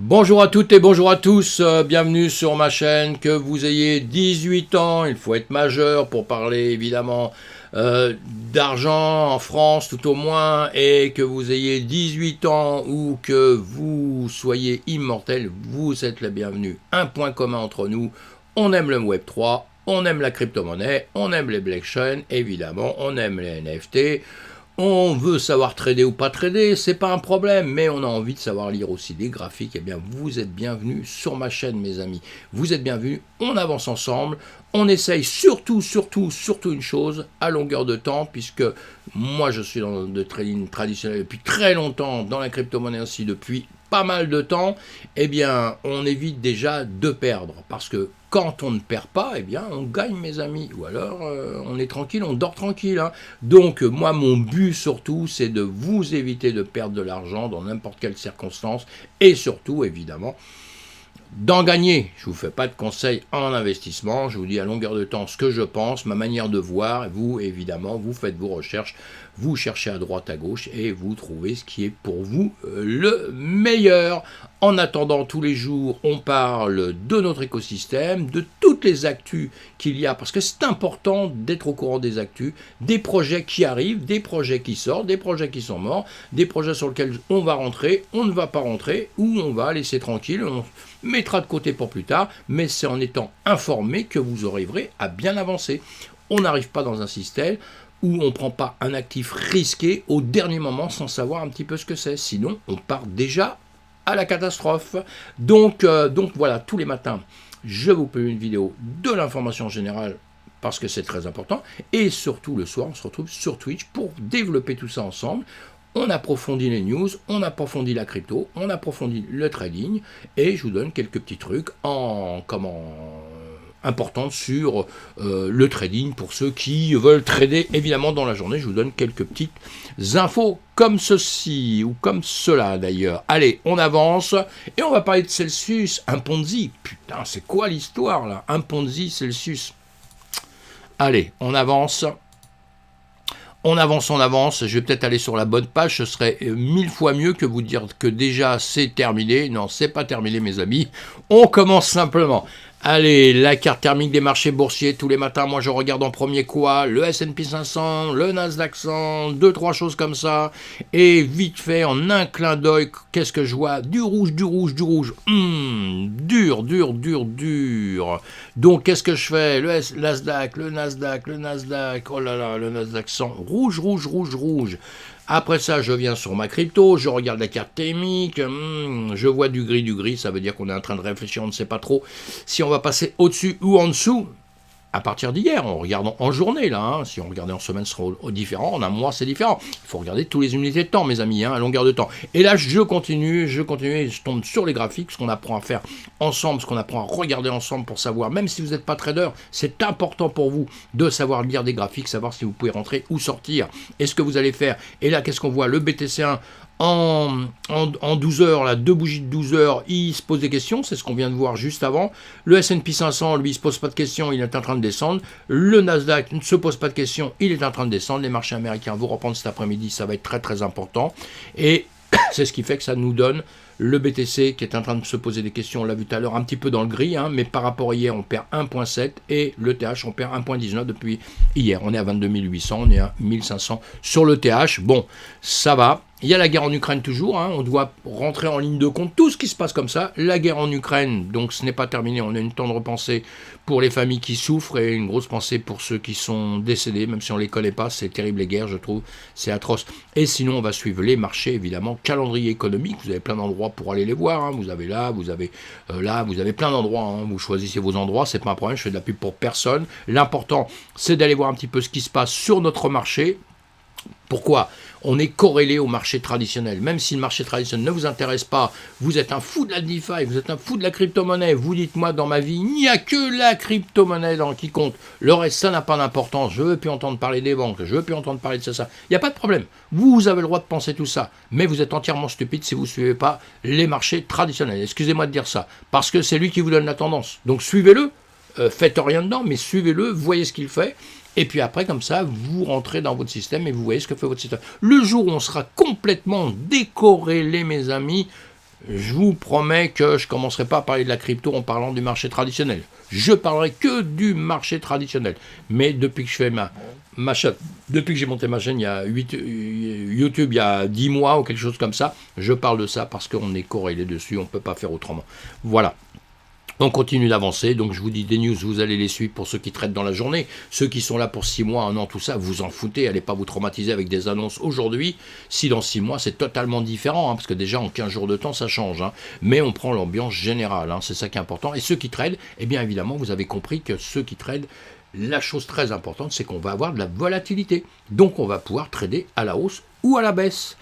Bonjour à toutes et bonjour à tous, bienvenue sur ma chaîne. Que vous ayez 18 ans, il faut être majeur pour parler évidemment d'argent en France tout au moins, et que vous ayez 18 ans ou que vous soyez immortel, vous êtes les bienvenus. Un point commun entre nous, on aime le Web3, on aime la crypto-monnaie, on aime les blockchains, évidemment, on aime les NFT. On veut savoir trader ou pas trader, c'est pas un problème, mais on a envie de savoir lire aussi des graphiques. Eh bien, vous êtes bienvenus sur ma chaîne, mes amis. Vous êtes bienvenus, on avance ensemble. On essaye surtout une chose, à longueur de temps, puisque moi je suis dans le trading traditionnel depuis très longtemps, dans la crypto-monnaie aussi depuis pas mal de temps. Eh bien, on évite déjà de perdre, parce que quand on ne perd pas, eh bien, on gagne, mes amis. Ou alors, on est tranquille, on dort tranquille. Hein. Donc, moi, mon but surtout, c'est de vous éviter de perdre de l'argent dans n'importe quelle circonstance. Et surtout, évidemment, d'en gagner. Je ne vous fais pas de conseils en investissement. Je vous dis à longueur de temps ce que je pense, ma manière de voir. Et vous, évidemment, vous faites vos recherches. Vous cherchez à droite, à gauche, et vous trouvez ce qui est pour vous le meilleur. En attendant, tous les jours, on parle de notre écosystème, de toutes les actus qu'il y a, parce que c'est important d'être au courant des actus, des projets qui arrivent, des projets qui sortent, des projets qui sont morts, des projets sur lesquels on va rentrer, on ne va pas rentrer, ou on va laisser tranquille, on mettra de côté pour plus tard, mais c'est en étant informé que vous arriverez à bien avancer. On n'arrive pas dans un système où on ne prend pas un actif risqué au dernier moment sans savoir un petit peu ce que c'est. Sinon, on part déjà à la catastrophe. Donc voilà, tous les matins, je vous fais une vidéo de l'information générale parce que c'est très important. Et surtout, le soir, on se retrouve sur Twitch pour développer tout ça ensemble. On approfondit les news, on approfondit la crypto, on approfondit le trading, et je vous donne quelques petits trucs importantes sur le trading pour ceux qui veulent trader évidemment dans la journée. Je vous donne quelques petites infos comme ceci ou comme cela d'ailleurs. Allez, on avance et on va parler de Celsius, un Ponzi. Putain, c'est quoi l'histoire là? Un Ponzi, Celsius. Allez, on avance. On avance, je vais peut-être aller sur la bonne page, ce serait 1000 fois mieux que vous dire que déjà c'est terminé. Non, c'est pas terminé, mes amis, on commence simplement. Allez, la carte thermique des marchés boursiers, tous les matins, moi je regarde en premier quoi? Le S&P 500, le Nasdaq 100, 2-3 choses comme ça, et vite fait, en un clin d'œil, qu'est-ce que je vois? Du rouge, dur. Donc qu'est-ce que je fais? Le Nasdaq, oh là là, le Nasdaq 100, rouge. Après ça, je viens sur ma crypto, je regarde la carte thermique, je vois du gris, ça veut dire qu'on est en train de réfléchir, on ne sait pas trop si on va passer au-dessus ou en dessous. À partir d'hier, on regarde en journée, là, hein. Si on regardait en semaine, ce serait différent, en un mois, c'est différent. Il faut regarder tous les unités de temps, mes amis, hein, à longueur de temps. Et là, je continue, et je tombe sur les graphiques, ce qu'on apprend à faire ensemble, ce qu'on apprend à regarder ensemble pour savoir, même si vous n'êtes pas trader, c'est important pour vous de savoir lire des graphiques, savoir si vous pouvez rentrer ou sortir, et ce que vous allez faire. Et là, qu'est-ce qu'on voit? Le BTC1, en 12 heures, là, deux bougies de 12 heures, il se pose des questions, c'est ce qu'on vient de voir juste avant. Le S&P 500, lui, il se pose pas de questions, il est en train de descendre. Le Nasdaq ne se pose pas de questions, il est en train de descendre. Les marchés américains vont reprendre cet après-midi, ça va être très important. Et c'est ce qui fait que ça nous donne le BTC qui est en train de se poser des questions, on l'a vu tout à l'heure, un petit peu dans le gris, hein, mais par rapport à hier, on perd 1,7 et le TH, on perd 1,19 depuis hier. On est à 22 800, on est à 1500 sur le TH. Bon, ça va. Il y a la guerre en Ukraine toujours, hein, on doit rentrer en ligne de compte tout ce qui se passe comme ça. La guerre en Ukraine, donc ce n'est pas terminé, on a une tendre pensée pour les familles qui souffrent et une grosse pensée pour ceux qui sont décédés, même si on ne les connaît pas, c'est terrible les guerres, je trouve, c'est atroce. Et sinon, on va suivre les marchés, évidemment, calendrier économique, vous avez plein d'endroits pour aller les voir, hein. Vous avez là, vous avez plein d'endroits, hein. Vous choisissez vos endroits, c'est pas un problème, je fais de la pub pour personne. L'important, c'est d'aller voir un petit peu ce qui se passe sur notre marché. Pourquoi? On est corrélé au marché traditionnel. Même si le marché traditionnel ne vous intéresse pas, vous êtes un fou de la DeFi, vous êtes un fou de la crypto-monnaie, vous dites moi dans ma vie, il n'y a que la crypto-monnaie qui compte. Le reste, ça n'a pas d'importance. Je ne veux plus entendre parler des banques, je ne veux plus entendre parler de ça. Il n'y a pas de problème. Vous avez le droit de penser tout ça. Mais vous êtes entièrement stupide si vous ne suivez pas les marchés traditionnels. Excusez-moi de dire ça. Parce que c'est lui qui vous donne la tendance. Donc suivez-le. Faites rien dedans, mais suivez-le, voyez ce qu'il fait. Et puis après, comme ça, vous rentrez dans votre système et vous voyez ce que fait votre système. Le jour où on sera complètement décorrélé, mes amis, je vous promets que je ne commencerai pas à parler de la crypto en parlant du marché traditionnel. Je parlerai que du marché traditionnel. Mais depuis que je fais ma chaîne, depuis que j'ai monté ma chaîne il y a YouTube il y a 10 mois ou quelque chose comme ça, je parle de ça parce qu'on est corrélé dessus, on ne peut pas faire autrement. Voilà. On continue d'avancer, donc je vous dis des news, vous allez les suivre pour ceux qui traitent dans la journée. Ceux qui sont là pour 6 mois, 1 an, tout ça, vous en foutez, allez pas vous traumatiser avec des annonces aujourd'hui. Si dans 6 mois, c'est totalement différent, parce que déjà en 15 jours de temps, ça change. Mais on prend l'ambiance générale, c'est ça qui est important. Et ceux qui tradent, eh bien évidemment, vous avez compris que ceux qui tradent, la chose très importante, c'est qu'on va avoir de la volatilité. Donc on va pouvoir trader à la hausse ou à la baisse,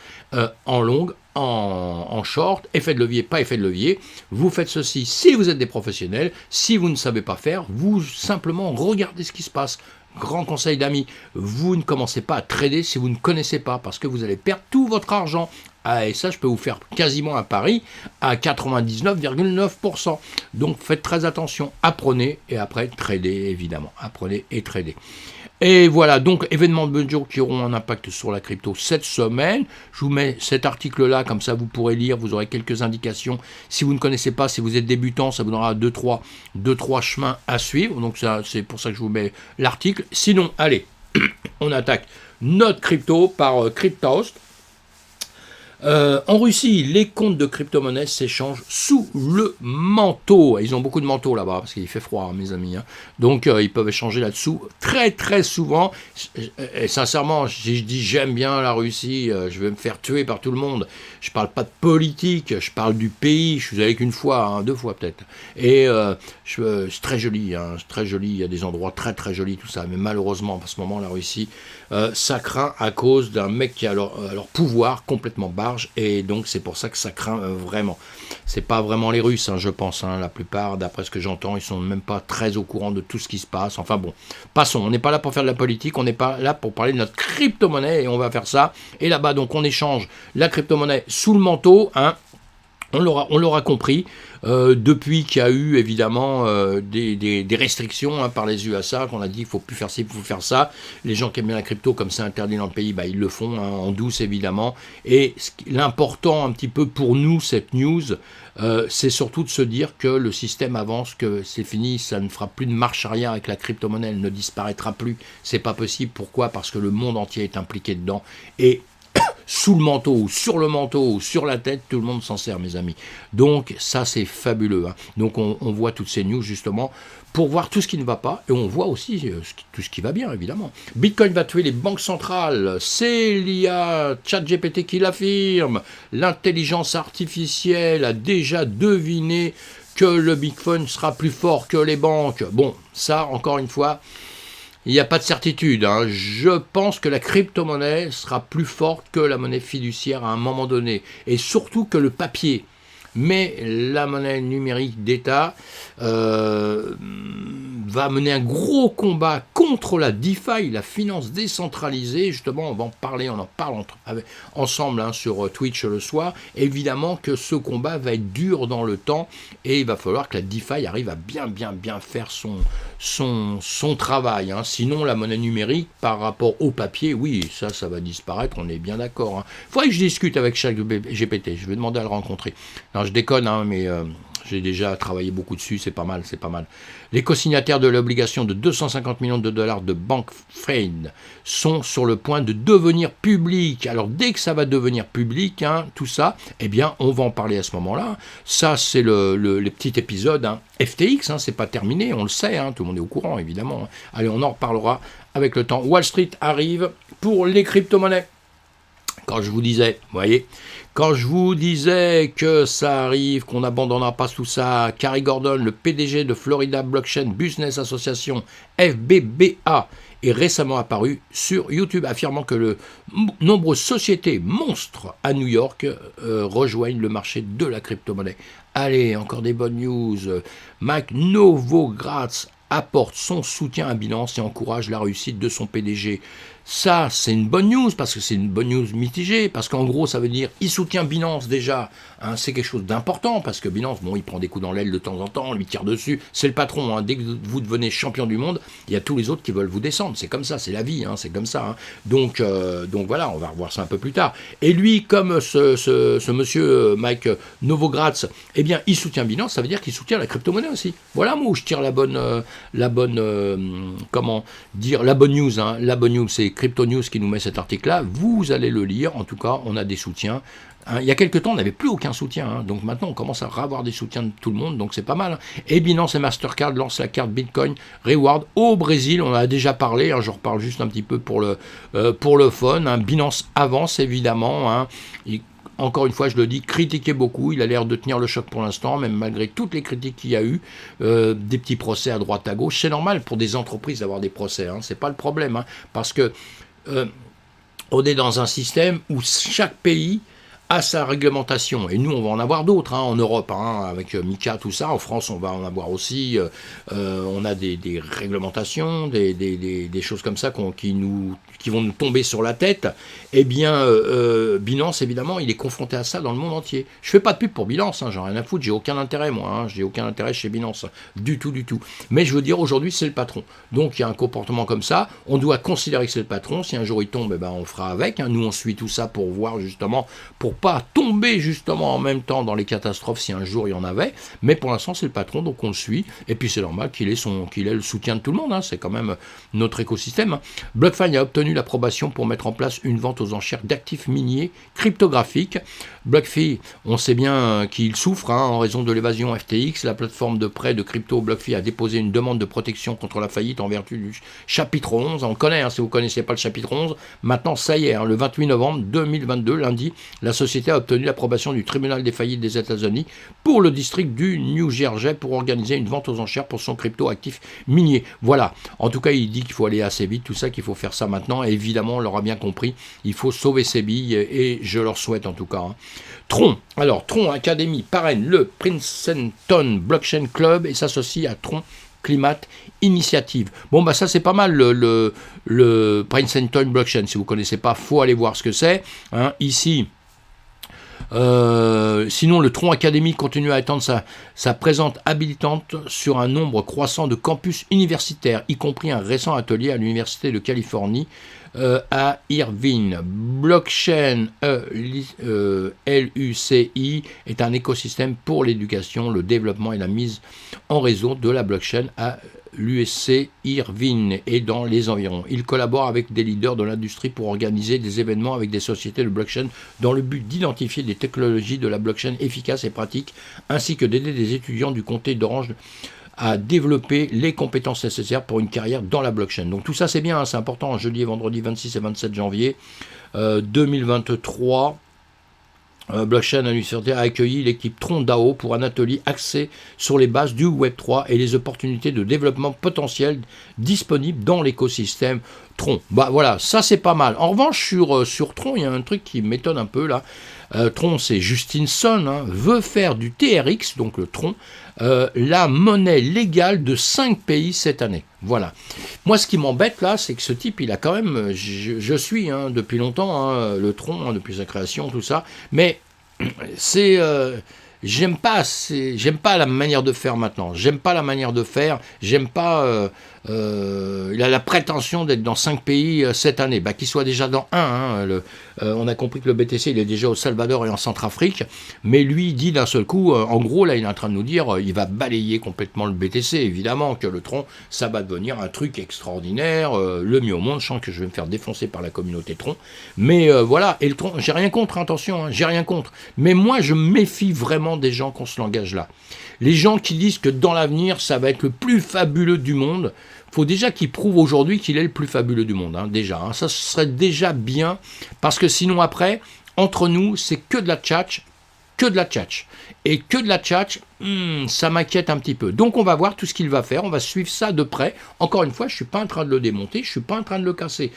en longue, en short, effet de levier, pas effet de levier. Vous faites ceci si vous êtes des professionnels. Si vous ne savez pas faire, vous simplement regardez ce qui se passe. Grand conseil d'amis, vous ne commencez pas à trader si vous ne connaissez pas, parce que vous allez perdre tout votre argent. Ah, et ça, je peux vous faire quasiment un pari à 99,9%. Donc faites très attention, apprenez et après tradez évidemment. Apprenez et tradez. Et voilà, donc événements de jour qui auront un impact sur la crypto cette semaine. Je vous mets cet article-là, comme ça vous pourrez lire, vous aurez quelques indications. Si vous ne connaissez pas, si vous êtes débutant, ça vous donnera 2-3 chemins à suivre. Donc ça, c'est pour ça que je vous mets l'article. Sinon, allez, on attaque notre crypto par Cryptost. En Russie, les comptes de crypto-monnaies s'échangent sous le manteau. Ils ont beaucoup de manteaux là-bas, parce qu'il fait froid, mes amis. Donc, ils peuvent échanger là-dessous très, très souvent. Et sincèrement, si je dis j'aime bien la Russie, je vais me faire tuer par tout le monde. Je parle pas de politique, je parle du pays. Je suis allé qu'une fois, 2 fois peut-être. Et c'est très joli, c'est très joli. Il y a des endroits très, très jolis, tout ça. Mais malheureusement, en ce moment, la Russie, ça craint à cause d'un mec qui a leur pouvoir complètement barge, et donc c'est pour ça que ça craint vraiment. C'est pas vraiment les Russes, je pense, la plupart, d'après ce que j'entends, ils sont même pas très au courant de tout ce qui se passe. Enfin bon, passons, on n'est pas là pour faire de la politique, on n'est pas là pour parler de notre crypto-monnaie, et on va faire ça. Et là-bas, donc, on échange la crypto-monnaie sous le manteau, on l'aura compris, depuis qu'il y a eu évidemment des restrictions par les USA, qu'on a dit qu'il ne faut plus faire ci, il faut faire ça. Les gens qui aiment bien la crypto, comme c'est interdit dans le pays, ils le font en douce évidemment. Et l'important un petit peu pour nous, cette news, c'est surtout de se dire que le système avance, que c'est fini, ça ne fera plus de marche arrière avec la crypto-monnaie, elle ne disparaîtra plus. C'est pas possible. Pourquoi ? Parce que le monde entier est impliqué dedans. Et sous le manteau, ou sur le manteau, ou sur la tête, tout le monde s'en sert, mes amis. Donc, ça, c'est fabuleux. Donc, on voit toutes ces news, justement, pour voir tout ce qui ne va pas, et on voit aussi tout ce qui va bien, évidemment. Bitcoin va tuer les banques centrales. C'est l'IA ChatGPT qui l'affirme. L'intelligence artificielle a déjà deviné que le Bitcoin sera plus fort que les banques. Bon, ça, encore une fois, il n'y a pas de certitude. Je pense que la crypto-monnaie sera plus forte que la monnaie fiduciaire à un moment donné. Et surtout que le papier. Mais la monnaie numérique d'État va mener un gros combat contre la DeFi, la finance décentralisée. Justement, on va en parler, on en parle ensemble sur Twitch le soir. Évidemment que ce combat va être dur dans le temps et il va falloir que la DeFi arrive à bien faire son travail. Sinon, la monnaie numérique par rapport au papier, oui, ça va disparaître, on est bien d'accord. Il faudrait que je discute avec ChatGPT, je vais demander à le rencontrer. Non, je déconne, mais j'ai déjà travaillé beaucoup dessus, c'est pas mal. Les co-signataires de l'obligation de 250 millions de dollars de Bank Friend sont sur le point de devenir publics. Alors dès que ça va devenir public, tout ça, eh bien on va en parler à ce moment-là. Ça c'est le petit épisode FTX, c'est pas terminé, on le sait, tout le monde est au courant évidemment. Allez, on en reparlera avec le temps. Wall Street arrive pour les crypto-monnaies. Quand je vous disais que ça arrive, qu'on n'abandonnera pas tout ça, Gary Gordon, le PDG de Florida Blockchain Business Association, FBBA, est récemment apparu sur YouTube, affirmant que de nombreuses sociétés monstres à New York rejoignent le marché de la crypto-monnaie. Allez, encore des bonnes news. Mike Novogratz apporte son soutien à Binance et encourage la réussite de son PDG. Ça, c'est une bonne news, parce que c'est une bonne news mitigée, parce qu'en gros, ça veut dire, il soutient Binance déjà, hein, c'est quelque chose d'important, parce que Binance, bon, il prend des coups dans l'aile de temps en temps, on lui tire dessus, c'est le patron, hein, dès que vous devenez champion du monde, il y a tous les autres qui veulent vous descendre, c'est comme ça, c'est la vie, hein, c'est comme ça. Hein. Donc voilà, on va revoir ça un peu plus tard. Et lui, comme ce monsieur Mike Novogratz, eh bien, il soutient Binance, ça veut dire qu'il soutient la crypto-monnaie aussi. Voilà, moi, où je tire la bonne comment dire, la bonne news, hein. La bonne news, c'est Crypto News qui nous met cet article-là. Vous allez le lire. En tout cas, on a des soutiens. Hein, il y a quelques temps, on n'avait plus aucun soutien. Hein, donc maintenant, on commence à avoir des soutiens de tout le monde. Donc c'est pas mal. Hein. Et Binance et Mastercard lancent la carte Bitcoin Reward au Brésil. On en a déjà parlé. Hein, je reparle juste un petit peu pour le fun. Hein. Binance avance évidemment. Hein. Encore une fois, je le dis, critiquez beaucoup. Il a l'air de tenir le choc pour l'instant, même malgré toutes les critiques qu'il y a eu, des petits procès à droite à gauche. C'est normal pour des entreprises d'avoir des procès. Hein, c'est pas le problème, hein, parce que on est dans un système où chaque pays a sa réglementation. Et nous, on va en avoir d'autres, hein, en Europe, hein, avec MiCA, tout ça. En France, on va en avoir aussi. On a des réglementations, des choses comme ça qui vont nous tomber sur la tête. Eh bien, Binance, évidemment, il est confronté à ça dans le monde entier. Je fais pas de pub pour Binance, hein, j'en ai rien à foutre, j'ai aucun intérêt, moi. Hein, j'ai aucun intérêt chez Binance, du tout, du tout. Mais je veux dire, aujourd'hui, c'est le patron. Donc, il y a un comportement comme ça. On doit considérer que c'est le patron. Si un jour il tombe, eh ben, on fera avec. Hein. Nous, on suit tout ça pour voir, justement, pour pas tomber justement en même temps dans les catastrophes si un jour il y en avait, mais pour l'instant c'est le patron, donc on le suit, et puis c'est normal qu'il ait le soutien de tout le monde, hein. C'est quand même notre écosystème. Hein. BlockFi a obtenu l'approbation pour mettre en place une vente aux enchères d'actifs miniers cryptographiques. BlockFi, on sait bien qu'il souffre hein, en raison de l'évasion FTX. La plateforme de prêt de crypto BlockFi a déposé une demande de protection contre la faillite en vertu du chapitre 11. On le connaît, hein, si vous ne connaissiez pas le chapitre 11, maintenant ça y est, hein, le 28 novembre 2022, lundi, la société a obtenu l'approbation du tribunal des faillites des États-Unis pour le district du New Jersey pour organiser une vente aux enchères pour son crypto-actif minier. Voilà. En tout cas, il dit qu'il faut aller assez vite, tout ça, qu'il faut faire ça maintenant. Et évidemment, on l'aura bien compris, il faut sauver ses billes et je leur souhaite en tout cas. Hein. Tron. Alors, Tron Academy parraine le Princeton Blockchain Club et s'associe à Tron Climate Initiative. Bon, bah ça c'est pas mal le Princeton Blockchain. Si vous ne connaissez pas, faut aller voir ce que c'est. Hein. Ici, sinon, le Tron Academy continue à étendre sa présence habilitante sur un nombre croissant de campus universitaires, y compris un récent atelier à l'Université de Californie à Irvine. Blockchain LUCI est un écosystème pour l'éducation, le développement et la mise en réseau de la blockchain à l'USC Irvine et dans les environs. Il collabore avec des leaders de l'industrie pour organiser des événements avec des sociétés de blockchain dans le but d'identifier des technologies de la blockchain efficaces et pratiques, ainsi que d'aider des étudiants du comté d'Orange à développer les compétences nécessaires pour une carrière dans la blockchain. Donc tout ça c'est bien, hein, c'est important. Jeudi et vendredi 26 et 27 janvier 2023. Blockchain Université a accueilli l'équipe Tron DAO pour un atelier axé sur les bases du Web3 et les opportunités de développement potentielles disponibles dans l'écosystème Tron. Bah voilà, ça c'est pas mal. En revanche, sur Tron, il y a un truc qui m'étonne un peu là. Tron, c'est Justin Sun, hein, veut faire du TRX, donc le Tron, la monnaie légale de 5 pays cette année. Voilà. Moi, ce qui m'embête là, c'est que ce type, il a quand même, je suis hein, depuis longtemps, hein, le Tron, hein, depuis sa création, tout ça, mais c'est... j'aime pas la manière de faire maintenant. J'aime pas la manière de faire. J'aime pas... il a la prétention d'être dans 5 pays cette année. Bah, qu'il soit déjà dans un. Hein, on a compris que le BTC, il est déjà au Salvador et en Centrafrique. Mais lui, il dit d'un seul coup, en gros, là, il est en train de nous dire, il va balayer complètement le BTC. Évidemment que le Tron, ça va devenir un truc extraordinaire. Le mieux au monde. Je sens que je vais me faire défoncer par la communauté Tron. Mais voilà. Et le Tron, j'ai rien contre, attention, hein, j'ai rien contre. Mais moi, je me méfie vraiment des gens qui ont ce langage-là. Les gens qui disent que dans l'avenir, ça va être le plus fabuleux du monde, il faut déjà qu'ils prouvent aujourd'hui qu'il est le plus fabuleux du monde, hein, déjà. Hein, ça serait déjà bien, parce que sinon après, entre nous, c'est que de la tchatch, que de la tchatch. Et que de la tchatch, ça m'inquiète un petit peu. Donc on va voir tout ce qu'il va faire, on va suivre ça de près. Encore une fois, je ne suis pas en train de le démonter, je ne suis pas en train de le casser.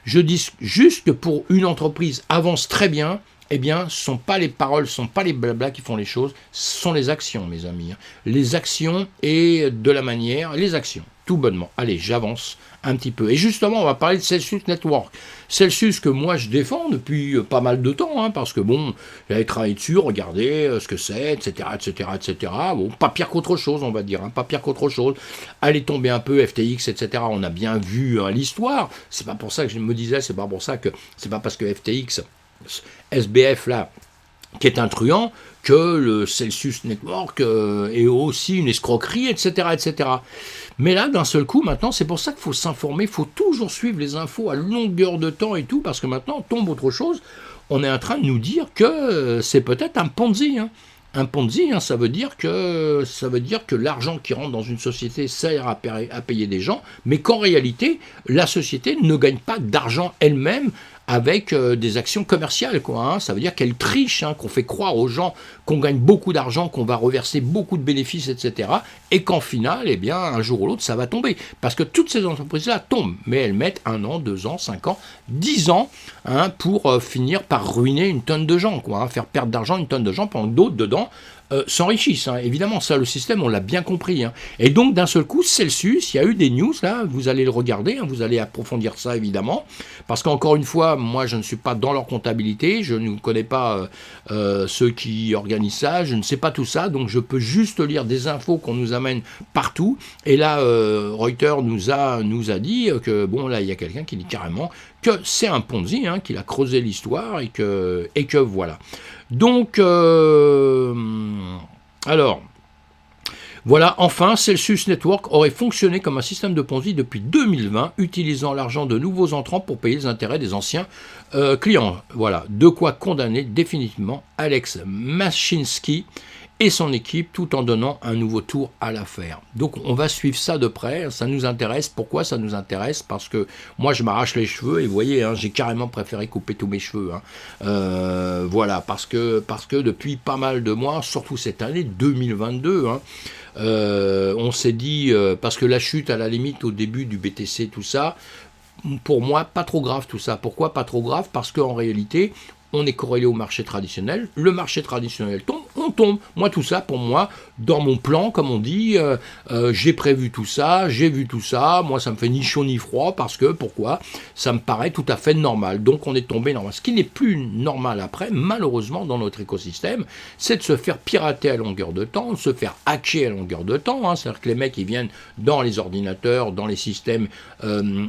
Je dis juste que pour une entreprise avance très bien, eh bien, ce ne sont pas les paroles, ce ne sont pas les blablas qui font les choses, ce sont les actions, mes amis. Les actions et de la manière, les actions. tout bonnement. Allez, j'avance un petit peu. Et justement, on va parler de Celsius Network. Celsius que moi je défends depuis pas mal de temps, hein, parce que bon, j'avais travaillé dessus, regardé ce que c'est, etc., etc., etc. Bon, pas pire qu'autre chose, on va dire, hein, pas pire qu'autre chose. Allez tomber un peu, FTX, etc. On a bien vu l'histoire. C'est pas pour ça que je me disais, c'est pas parce que FTX, SBF là, qui est un truand, que le Celsius Network est aussi une escroquerie, etc., etc. Mais là, d'un seul coup, maintenant, c'est pour ça qu'il faut s'informer, il faut toujours suivre les infos à longueur de temps et tout, parce que maintenant, tombe autre chose, on est en train de nous dire que c'est peut-être un Ponzi, hein. Un Ponzi, hein, ça veut dire que l'argent qui rentre dans une société sert à payer des gens, mais qu'en réalité, la société ne gagne pas d'argent elle-même avec des actions commerciales, quoi, hein. Ça veut dire qu'elle triche, hein, qu'on fait croire aux gens qu'on gagne beaucoup d'argent, qu'on va reverser beaucoup de bénéfices, etc. Et qu'en final, eh bien, un jour ou l'autre, ça va tomber. Parce que toutes ces entreprises-là tombent, mais elles mettent 1 an, 2 ans, 5 ans, 10 ans, hein, pour finir par ruiner une tonne de gens, quoi, hein, faire perdre d'argent une tonne de gens pendant que d'autres dedans s'enrichissent, hein. Évidemment, ça, le système, on l'a bien compris, hein. Et donc, d'un seul coup, Celsius, il y a eu des news, là, vous allez le regarder, hein, vous allez approfondir ça, évidemment, parce qu'encore une fois, moi, je ne suis pas dans leur comptabilité, je ne connais pas ceux qui organisent ça, je ne sais pas tout ça, donc je peux juste lire des infos qu'on nous amène partout, et là, Reuters nous a dit que, bon, là, il y a quelqu'un qui dit carrément que c'est un Ponzi, hein, qu'il a creusé l'histoire, et que voilà. Donc, alors, voilà, enfin, Celsius Network aurait fonctionné comme un système de Ponzi depuis 2020, utilisant l'argent de nouveaux entrants pour payer les intérêts des anciens clients. Voilà, de quoi condamner définitivement Alex Mashinsky et son équipe, tout en donnant un nouveau tour à l'affaire. Donc on va suivre ça de près, ça nous intéresse. Pourquoi ça nous intéresse? Parce que moi je m'arrache les cheveux, et vous voyez, hein, j'ai carrément préféré couper tous mes cheveux, hein. Voilà, parce que depuis pas mal de mois, surtout cette année 2022, hein, on s'est dit, parce que la chute à la limite au début du BTC, tout ça, pour moi, pas trop grave tout ça. Pourquoi pas trop grave? Parce qu'en réalité, on est corrélé au marché traditionnel, le marché traditionnel tombe, on tombe. Moi, tout ça, pour moi, dans mon plan, comme on dit, j'ai prévu tout ça, j'ai vu tout ça, moi, ça me fait ni chaud ni froid, parce que, pourquoi? Ça me paraît tout à fait normal. Donc, on est tombé normal. Ce qui n'est plus normal après, malheureusement, dans notre écosystème, c'est de se faire pirater à longueur de temps, de se faire hacker à longueur de temps, hein. C'est-à-dire que les mecs, ils viennent dans les ordinateurs, dans les systèmes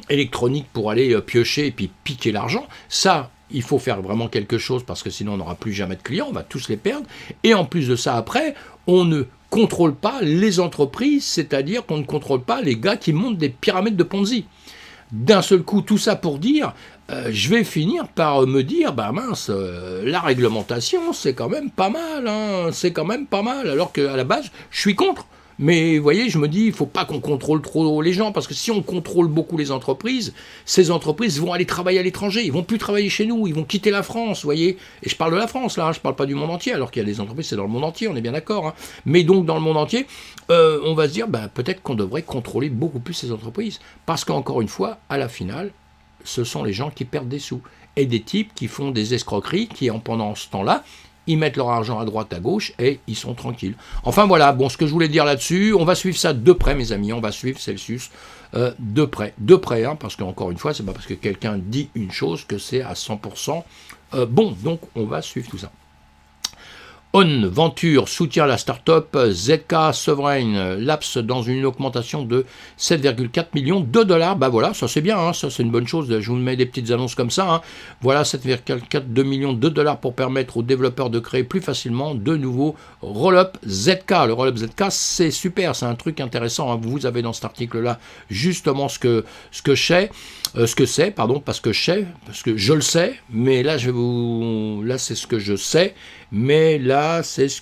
électroniques pour aller piocher et puis piquer l'argent. Ça, il faut faire vraiment quelque chose, parce que sinon on n'aura plus jamais de clients, on va tous les perdre. Et en plus de ça, après, on ne contrôle pas les entreprises, c'est-à-dire qu'on ne contrôle pas les gars qui montent des pyramides de Ponzi. D'un seul coup, tout ça pour dire, je vais finir par me dire, bah mince, la réglementation, c'est quand même pas mal, hein, c'est quand même pas mal, alors qu'à la base, je suis contre. Mais vous voyez, je me dis, il ne faut pas qu'on contrôle trop les gens, parce que si on contrôle beaucoup les entreprises, ces entreprises vont aller travailler à l'étranger, ils ne vont plus travailler chez nous, ils vont quitter la France, vous voyez. Et je parle de la France, là, hein, je ne parle pas du monde entier, alors qu'il y a des entreprises, c'est dans le monde entier, on est bien d'accord, hein. Mais donc, dans le monde entier, on va se dire, bah, peut-être qu'on devrait contrôler beaucoup plus ces entreprises, parce qu'encore une fois, à la finale, ce sont les gens qui perdent des sous, et des types qui font des escroqueries, qui, pendant ce temps-là, ils mettent leur argent à droite, à gauche, et ils sont tranquilles. Enfin voilà, bon, ce que je voulais dire là-dessus, on va suivre ça de près, mes amis, on va suivre Celsius de près, hein, parce qu'encore une fois, c'est pas parce que quelqu'un dit une chose que c'est à 100% bon, donc on va suivre tout ça. On Venture soutient la start-up ZK Sovereign Labs dans une augmentation de 7,4 millions de dollars. Bah voilà, ça c'est bien, hein, ça c'est une bonne chose. Je vous mets des petites annonces comme ça, hein. Voilà, 7,4 millions de dollars pour permettre aux développeurs de créer plus facilement de nouveaux roll-up ZK. Le roll-up ZK, c'est super, c'est un truc intéressant, hein. Vous avez dans cet article-là justement ce que c'est, parce que je le sais, mais là c'est ce que je sais. Mais là, c'est ce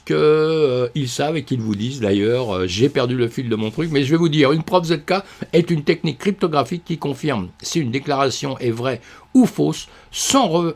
qu'ils savent et qu'ils vous disent. D'ailleurs, j'ai perdu le fil de mon truc, mais je vais vous dire, une preuve ZK est une technique cryptographique qui confirme si une déclaration est vraie ou fausse, sans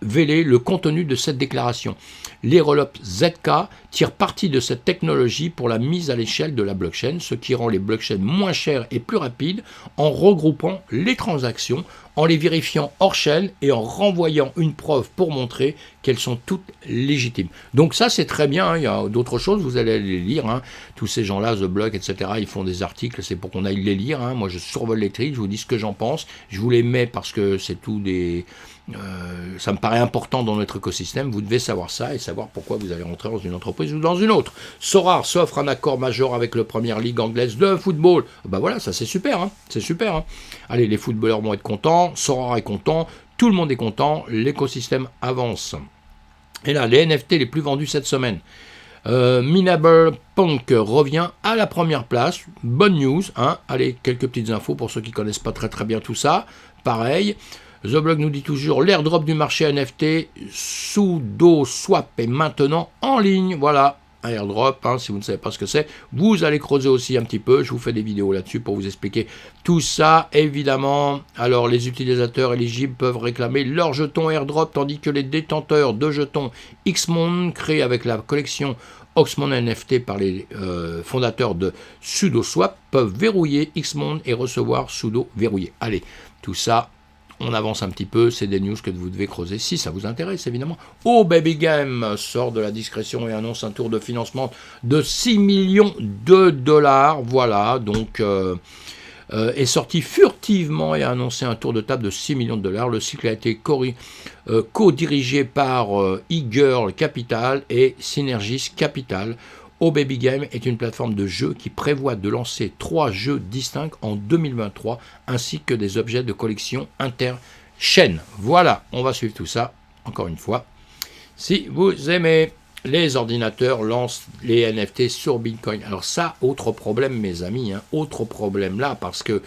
révéler le contenu de cette déclaration. Les roll-ups ZK tirent parti de cette technologie pour la mise à l'échelle de la blockchain, ce qui rend les blockchains moins chères et plus rapides en regroupant les transactions, en les vérifiant hors chaîne et en renvoyant une preuve pour montrer qu'elles sont toutes légitimes. Donc ça, c'est très bien, hein. Il y a d'autres choses, vous allez les lire, hein. Tous ces gens-là, The Block, etc., ils font des articles, c'est pour qu'on aille les lire, hein. Moi, je survole les tweets, je vous dis ce que j'en pense, je vous les mets parce que c'est tout des... ça me paraît important dans notre écosystème, vous devez savoir ça et savoir pourquoi vous allez rentrer dans une entreprise ou dans une autre. Sorare s'offre un accord majeur avec la première ligue anglaise de football. Ben voilà, ça c'est super, hein. C'est super, hein. Allez, les footballeurs vont être contents, Sorare est content, tout le monde est content, l'écosystème avance. Et là, les NFT les plus vendus cette semaine. Minable Punk revient à la première place. Bonne news, hein. Allez, quelques petites infos pour ceux qui ne connaissent pas très très bien tout ça. Pareil. The Blog nous dit toujours l'airdrop du marché NFT SudoSwap est maintenant en ligne. Voilà, un airdrop, hein, si vous ne savez pas ce que c'est, vous allez creuser aussi un petit peu. Je vous fais des vidéos là-dessus pour vous expliquer tout ça, évidemment. Alors, les utilisateurs éligibles peuvent réclamer leurs jetons airdrop, tandis que les détenteurs de jetons Xmon, créés avec la collection Oxmon NFT par les fondateurs de SudoSwap, peuvent verrouiller Xmon et recevoir Sudo verrouillé. Allez, tout ça, on avance un petit peu, c'est des news que vous devez creuser si ça vous intéresse, évidemment. Oh, Baby Game sort de la discrétion et annonce un tour de financement de 6 millions de dollars. Voilà, donc est sorti furtivement et a annoncé un tour de table de 6 millions de dollars. Le cycle a été co-dirigé par eGirl Capital et Synergis Capital. Oh Baby Game est une plateforme de jeux qui prévoit de lancer 3 jeux distincts en 2023, ainsi que des objets de collection inter-chaîne. Voilà, on va suivre tout ça, encore une fois. Si vous aimez, les ordinateurs lancent les NFT sur Bitcoin. Alors ça, autre problème mes amis, hein, autre problème là, parce que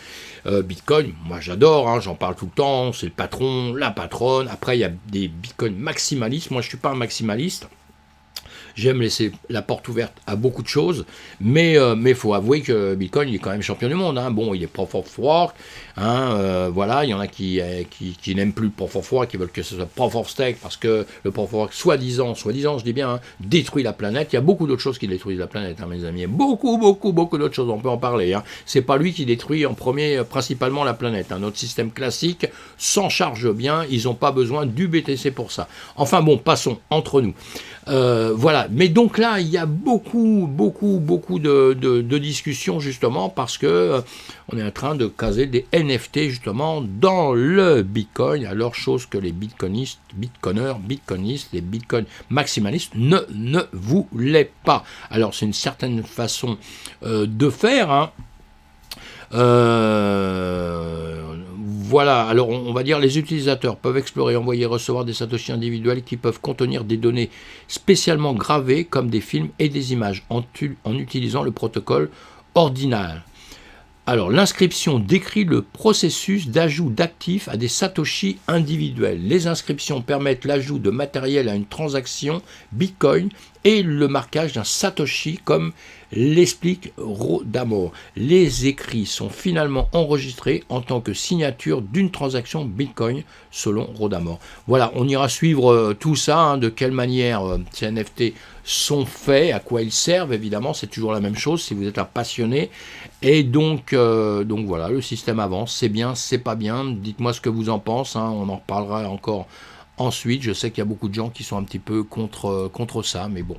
Bitcoin, moi j'adore, hein, j'en parle tout le temps, c'est le patron, la patronne. Après il y a des Bitcoin maximalistes, moi je ne suis pas un maximaliste. J'aime laisser la porte ouverte à beaucoup de choses, mais faut avouer que Bitcoin il est quand même champion du monde, hein. Bon, il est proof of work, hein, voilà, il y en a qui n'aiment plus le proof of work, qui veulent que ce soit proof of stake, parce que le proof of work, soi-disant, je dis bien, hein, détruit la planète. Il y a beaucoup d'autres choses qui détruisent la planète, hein, mes amis. Il y a beaucoup d'autres choses, on peut en parler, hein. C'est pas lui qui détruit en premier, principalement la planète, hein. Notre système classique s'en charge bien, ils n'ont pas besoin du BTC pour ça. Enfin bon, passons, entre nous. Voilà, mais donc là il y a beaucoup de discussions justement parce que on est en train de caser des NFT justement dans le Bitcoin, alors chose que les bitcoinistes, les Bitcoin maximalistes ne voulaient pas. Alors c'est une certaine façon de faire, hein. Voilà, alors on va dire les utilisateurs peuvent explorer, envoyer et recevoir des satoshi individuels qui peuvent contenir des données spécialement gravées comme des films et des images en utilisant le protocole ordinal. Alors l'inscription décrit le processus d'ajout d'actifs à des satoshi individuels. Les inscriptions permettent l'ajout de matériel à une transaction Bitcoin et le marquage d'un satoshi comme l'explique Rodamor. Les écrits sont finalement enregistrés en tant que signature d'une transaction Bitcoin selon Rodamor. Voilà, on ira suivre tout ça, hein, de quelle manière ces NFT sont faits, à quoi ils servent, évidemment, c'est toujours la même chose si vous êtes un passionné. Et donc voilà, le système avance, c'est bien, c'est pas bien, dites-moi ce que vous en pensez, hein, on en reparlera encore ensuite. Je sais qu'il y a beaucoup de gens qui sont un petit peu contre ça, mais bon.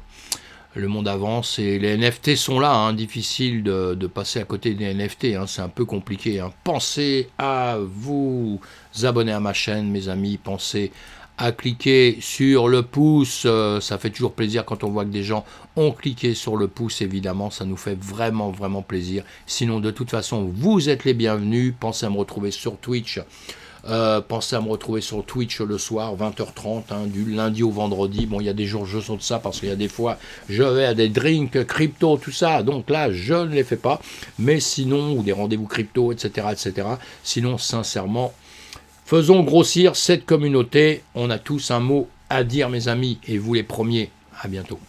Le monde avance et les NFT sont là, hein, difficile de passer à côté des NFT, hein, c'est un peu compliqué, hein. Pensez à vous abonner à ma chaîne, mes amis, pensez à cliquer sur le pouce, ça fait toujours plaisir quand on voit que des gens ont cliqué sur le pouce, évidemment, ça nous fait vraiment plaisir. Sinon, de toute façon, vous êtes les bienvenus, pensez à me retrouver sur Twitch. Pensez à me retrouver sur Twitch le soir, 20h30, hein, du lundi au vendredi. Bon, il y a des jours, je saute ça parce qu'il y a des fois, je vais à des drinks crypto, tout ça. Donc là, je ne les fais pas. Mais sinon, ou des rendez-vous crypto, etc. Sinon, sincèrement, faisons grossir cette communauté. On a tous un mot à dire, mes amis, et vous les premiers. À bientôt.